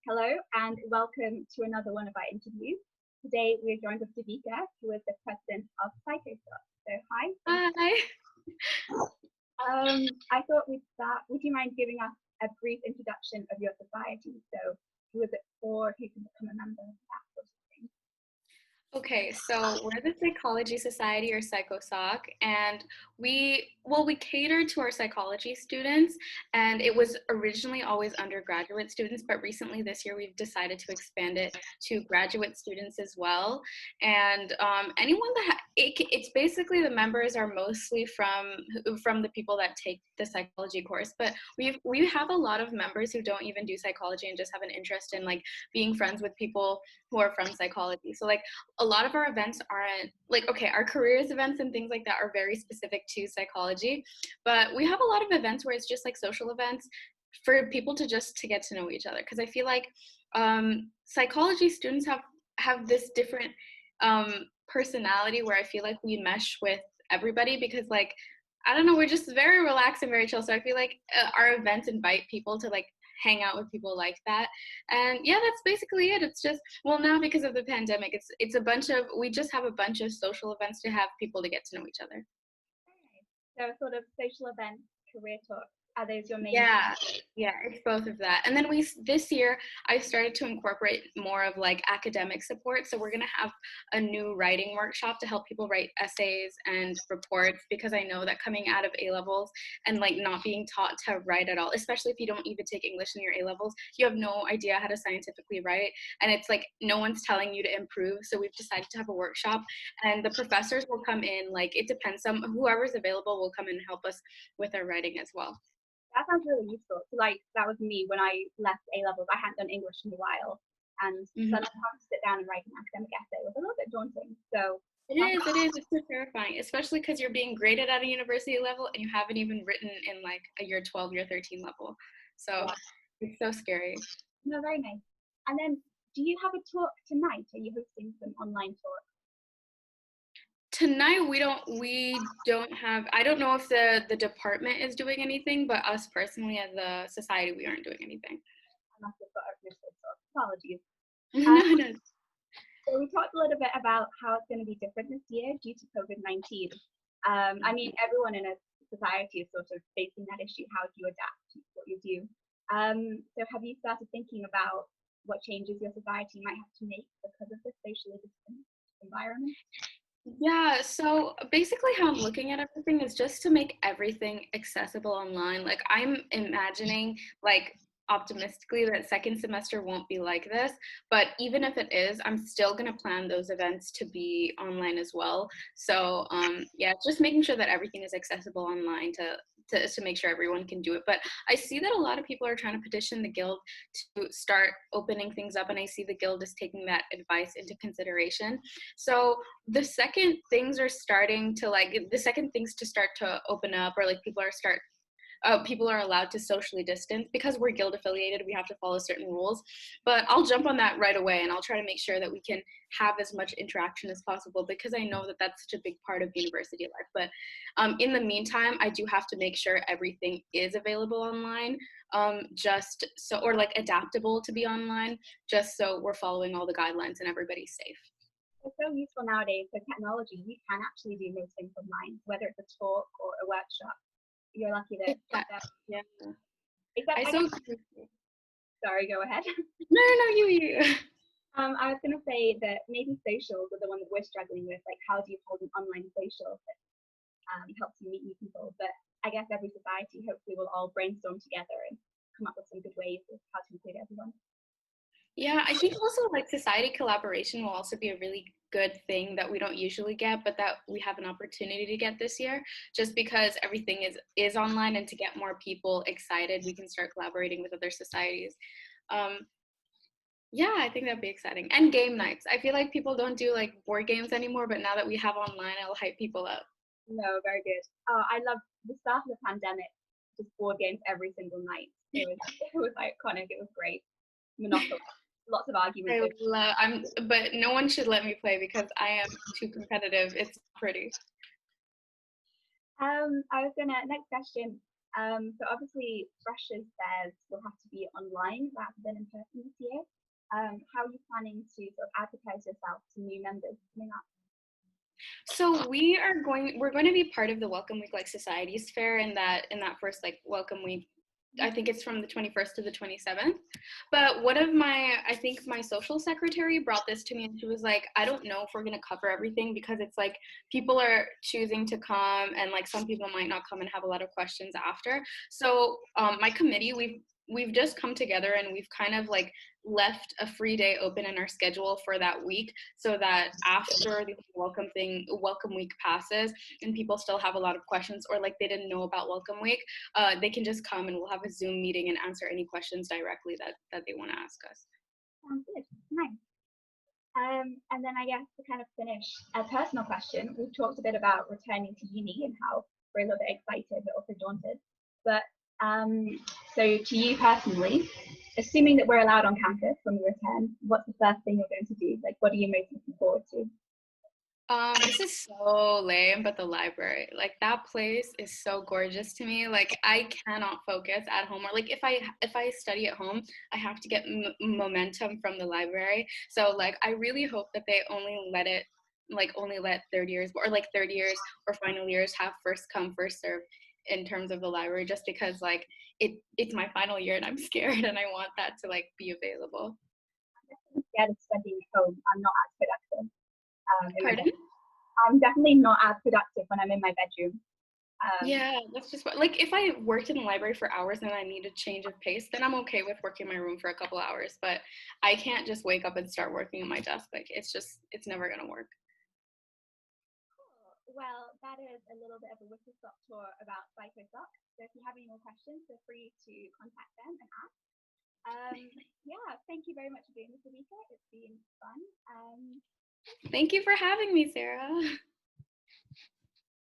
Hello and welcome to another one of our interviews. Today we're joined with Devika, who is the president of PsychoSoc. So hi. Hi. I thought we'd start. Would you mind giving us a brief introduction of your society? So who is it for? Who can become a member? That sort of thing. Okay, so we're the Psychology Society or PsychoSoc, and we cater to our psychology students, and it was originally always undergraduate students, but recently this year we've decided to expand it to graduate students as well. And anyone that it's basically the members are mostly from the people that take the psychology course, but we have a lot of members who don't even do psychology and just have an interest in like being friends with people who are from psychology. So like a lot of our events aren't like, okay, our careers events and things like that are very specific to psychology, but we have a lot of events where it's just like social events for people to get to know each other, because I feel like psychology students have this different personality where I feel like we mesh with everybody, because like I don't know, we're just very relaxed and very chill. So I feel like our events invite people to like hang out with people like that. And yeah, that's basically it. It's just, well, now because of the pandemic, it's a bunch of, we just have a bunch of social events to have people to get to know each other. So sort of social events, career talks. Are those your main? Yeah, it's both of that. And then this year I started to incorporate more of like academic support. So we're going to have a new writing workshop to help people write essays and reports, because I know that coming out of A levels and like not being taught to write at all, especially if you don't even take English in your A levels, you have no idea how to scientifically write. And it's like no one's telling you to improve. So we've decided to have a workshop, and the professors will come in, like it depends, whoever's available will come in and help us with our writing as well. That sounds really useful. So like that was me when I left A levels. I hadn't done English in a while, and Mm-hmm. suddenly having to sit down and write an academic essay was a little bit daunting. So It's so terrifying, especially because you're being graded at a university level and you haven't even written in like a year 12, year 13 level. So yeah, it's so scary. no, very nice. And then, do you have a talk tonight? Are you hosting some online talk? Tonight we don't have, I don't know if the department is doing anything, but us personally as a society, we aren't doing anything. I must have got a missed talk. Apologies. No, Uh, no. so we talked a little bit about how it's going to be different this year due to COVID-19. I mean, everyone in a society is sort of facing that issue. How do you adapt to what you do? So have you started thinking about what changes your society might have to make because of the socially distant environment? Yeah, so basically how I'm looking at everything is just to make everything accessible online. Like I'm imagining like optimistically that second semester won't be like this, but even if it is, I'm still going to plan those events to be online as well. So yeah, just making sure that everything is accessible online to make sure everyone can do it. But I see that a lot of people are trying to petition the guild to start opening things up, and I see the guild is taking that advice into consideration. So the second things to start to open up, or like people are allowed to socially distance, because we're guild affiliated, we have to follow certain rules. But I'll jump on that right away, and I'll try to make sure that we can have as much interaction as possible, because I know that that's such a big part of university life. But in the meantime, I do have to make sure everything is available online, just so, or like adaptable to be online, just so we're following all the guidelines and everybody's safe. It's so useful nowadays with technology. You can actually do most things online, whether it's a talk or a workshop. You're lucky to have Yeah, that. yeah. Except, I I so guess, agree with you. sorry, go ahead. No, no, no, you. I was going to say that maybe socials are the one that we're struggling with. Like, how do you hold an online social that helps you meet new people? But I guess every society hopefully will all brainstorm together and come up with some good ways of how to include everyone. Yeah, I think also like society collaboration will also be a really good thing that we don't usually get, but that we have an opportunity to get this year, just because everything is online, and to get more people excited, we can start collaborating with other societies. Um, yeah, I think that'd be exciting. And game nights. I feel like people don't do like board games anymore, but now that we have online, it'll hype people up. No, very good. Oh, I love the start of the pandemic. Just board games every single night. It was iconic. It was great. Monopoly. Lots of arguments. But no one should let me play because I am too competitive. It's pretty. I was gonna next question. So obviously freshers fairs will have to be online rather than in person this year. How are you planning to sort of advertise yourself to new members coming up? So we're going to be part of the Welcome Week like societies fair in that first like Welcome Week. I think it's from the 21st to the 27th. But I think my social secretary brought this to me and she was like, I don't know if we're going to cover everything because it's like people are choosing to come and like some people might not come and have a lot of questions after. So my committee, we've just come together and we've kind of like left a free day open in our schedule for that week so that after the welcome week passes and people still have a lot of questions or like they didn't know about welcome week, they can just come and we'll have a Zoom meeting and answer any questions directly that they want to ask us. Sounds good. Nice. And then I guess to kind of finish, a personal question. We've talked a bit about returning to uni and how we're a little bit excited but also daunted. But so to you personally, assuming that we're allowed on campus when we return, what's the first thing you're going to do? Like, what are you most looking forward to? This is so lame, but the library, like that place is so gorgeous to me. Like I cannot focus at home, or like if I study at home, I have to get momentum from the library. So like I really hope that they only let third years or final years have first come first serve in terms of the library, just because like it's my final year and I'm scared and I want that to like be available. I'm scared of studying at home. I'm not as productive in my Pardon? I'm definitely not as productive when I'm in my bedroom. Yeah, that's just like if I worked in the library for hours and I need a change of pace, then I'm okay with working in my room for a couple hours. But I can't just wake up and start working on my desk. Like it's never gonna work. Cool. Well, that is a little bit of a whistle stop tour about PsychoSoc. So if you have any more questions, feel free to contact them and ask. Yeah, thank you very much for doing this, Devika. It's been fun. Thank you for having me, Sarah.